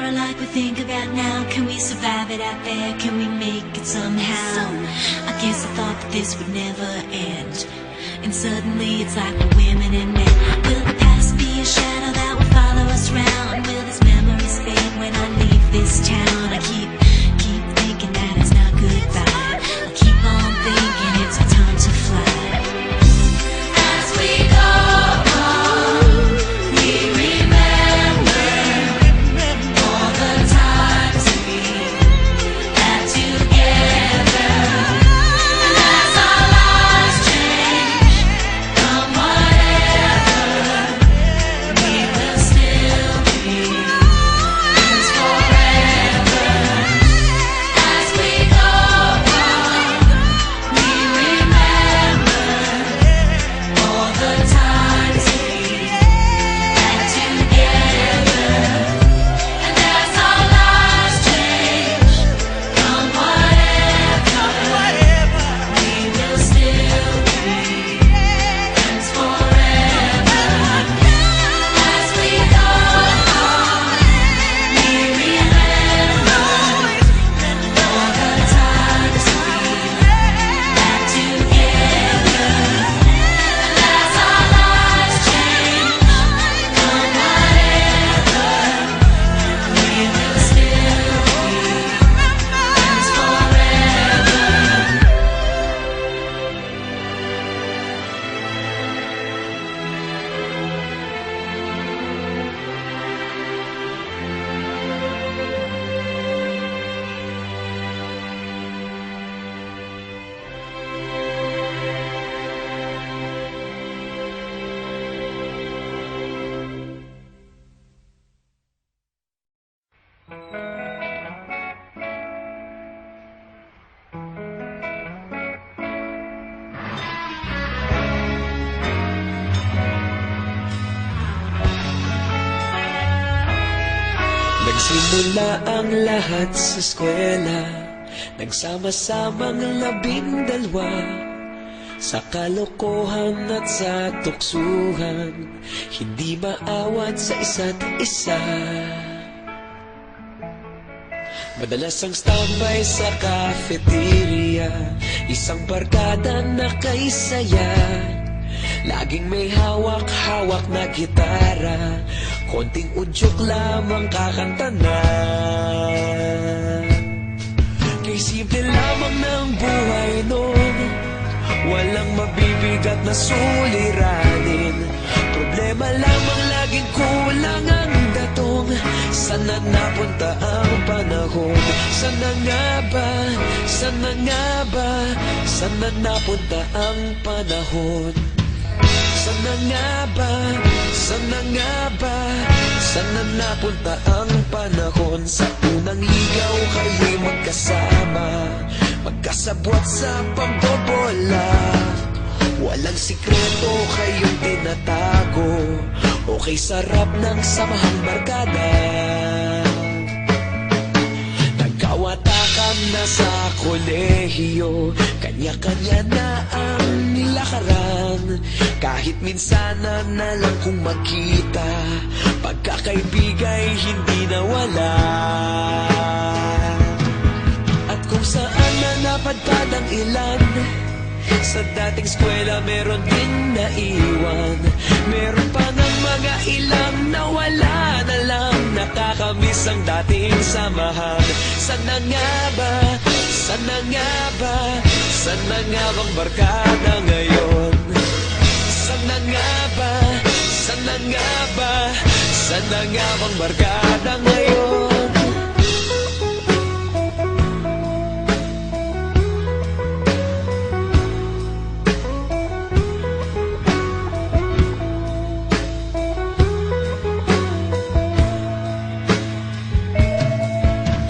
tomorrow like we think about now? Can we survive it out there? Can we make it somehow? I guess I thought that this would never end, and suddenly it's like we're women and men. Will the past be a shadow that will follow us round? Will these memories fade when I leave this town? I keep thinking that it's not goodbye. I keep on thinking it's our time to fly. As we go on, we remember all the times we had together. And as our lives change from whatever, we will still be friends forever. As we go on, we remember all the times we had together. And as our lives change from whatever, we will still be friends forever. As we go on, we remember all the times we had together. And as our lives change from whatever, we will still be friends forever. Nagsimula ang lahat sa eskwela, nagsama-samang 12, sa kalokohan at sa tuksuhan, hindi maawat sa isa't isa. Madalas ang standby sa cafeteria, isang barkada na kay saya. Laging may hawak-hawak na gitara, konting udyok lamang kakanta na. Kay simple lamang ng buhay noon, walang mabibigat na suliranin. Problema lamang laging kulang ang datong. Sana napunta ang panahon? Sana nga ba? Sana nga ba? Sana napunta ang panahon? Sana nga ba? Sana nga ba? Sana napunta ang panahon? Sa unang ligaw kayo'y magkasama, magkasabwat sa pambobola. Walang sikreto kayong tinatago, okay sarap ng samahang barkada. Nagkawatakan na sa kolehiyo, kanya-kanya na ang nilakaran. Kahit minsan na lang kung magkita, pagkakaibigay hindi nawala. At kung saan na napadpad ang ilan, sa dating eskwela meron din naiwan. Meron pa ng mga ilang nawala na lang, nakakamiss ang dating samahan. Sana nga ba? Sana nga ba? Sana nga bang barkada ngayon? Sana nga ba? Sana nga ba? Sana nga bang barkada ngayon?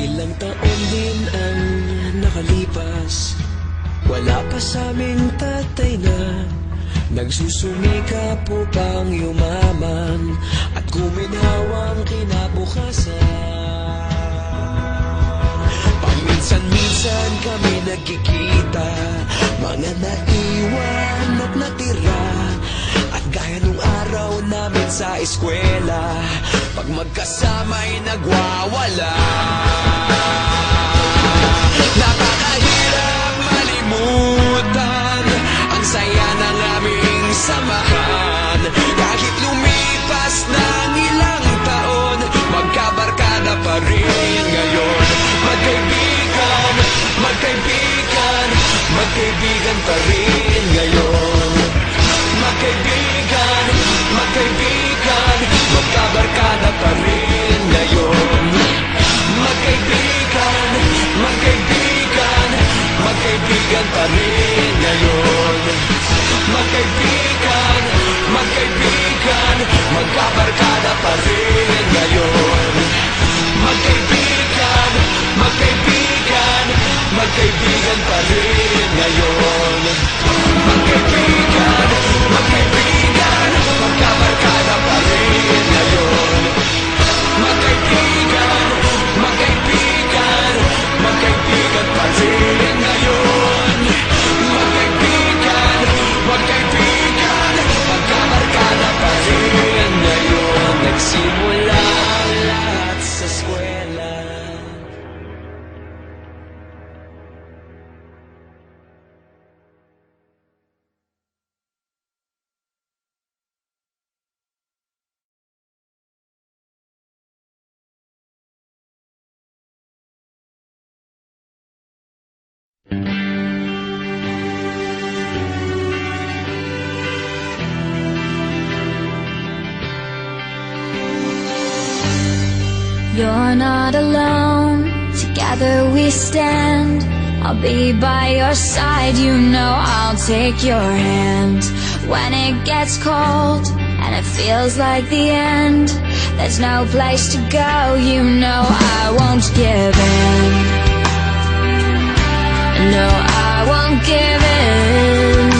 Ilang taon din ang nakalipas, wala pa sa aming tatay na nagsusumikap upang yumaman at guminhawang kinabukasan. Paminsan-minsan kami nagkikita, mga naiwan at natira. At gaya nung araw namin sa eskwela, pag magkasama'y nagwawala. Nakakahirap malimutan ang saya ng aming samahan. Kahit lumipas ng ilang taon, magkabarkada pa rin ngayon. Magkaibigan, magkaibigan, magkaibigan pa rin ngayon. Magkaibigan, magkaibigan, magkabarkada pa rin ngayon. Magkaibigan, magkaibigan, magkaibigan pa rin ngayon. Magkaibigan, magkaibigan, magkabarkada pa rin ngayon. Magkaibigan, magkaibigan, magkaibigan pa rin ngayon. Magkaibigan, magkaibigan, magkabarkada pa rin ngayon. Magkaibigan, magkaibigan, magkaibigan pa rin ngayon. Magkaibigan, magkaibigan, magkabarkada pa rin ngayon. Nagsimula ang lahat sa eskwela. You're not alone, together we stand. I'll be by your side, you know I'll take your hand. When it gets cold and it feels like the end, there's no place to go, you know I won't give in. No, I won't give in.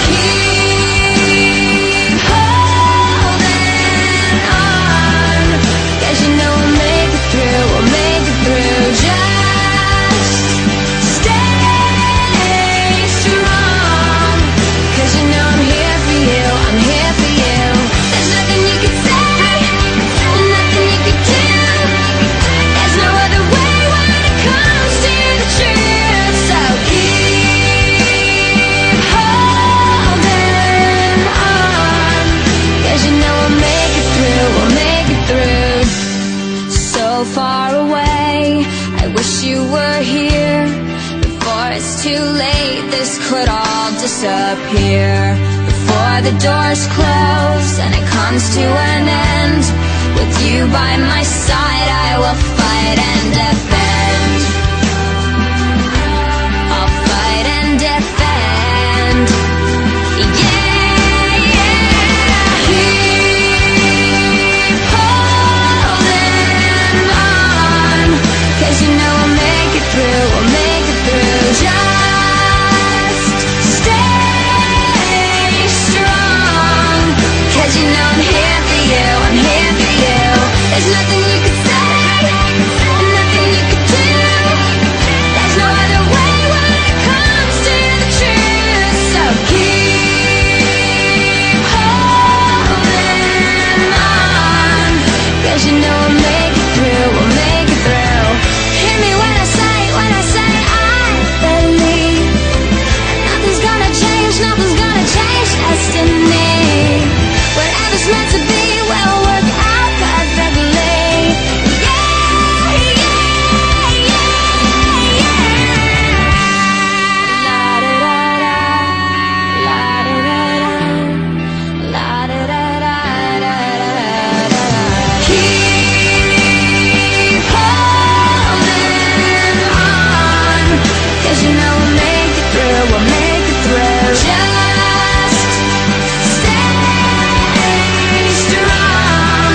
Keep holding on, 'cause you know we'll make it through, we'll make it through. Just stay strong, 'cause you know I'm here for you, I'm here for you. There's nothing you can say, nothing you can do. There's no other way when it comes to the truth. So keep holding on, 'cause you know we'll make it through, we'll make it through. So far away, I wish you were here. Before it's too late, this could all disappear. Before the doors close and it comes to an end, with you by my side, I will fight and defend. I'll fight and defend. Yeah, yeah. Keep holding on, 'cause you know we'll make it through, we'll make it through. Just stay strong, 'cause you know I'm here for you, I'm here for you. There's nothing you can say, nothing you can do. There's no other way when it comes to the truth. So keep holding on, 'cause you know we'll make it through, we'll make it through. Hear me when I say I believe nothing's gonna change destiny. Whatever's meant to be will work out perfectly. Yeah, yeah, yeah, yeah. La da da da, la da da da, la da da da da da. Keep holding on, 'cause you know we'll make it through, we'll make it through. Just stay strong,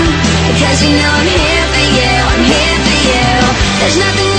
'cause you know I'm here for you, I'm here for you. There's nothing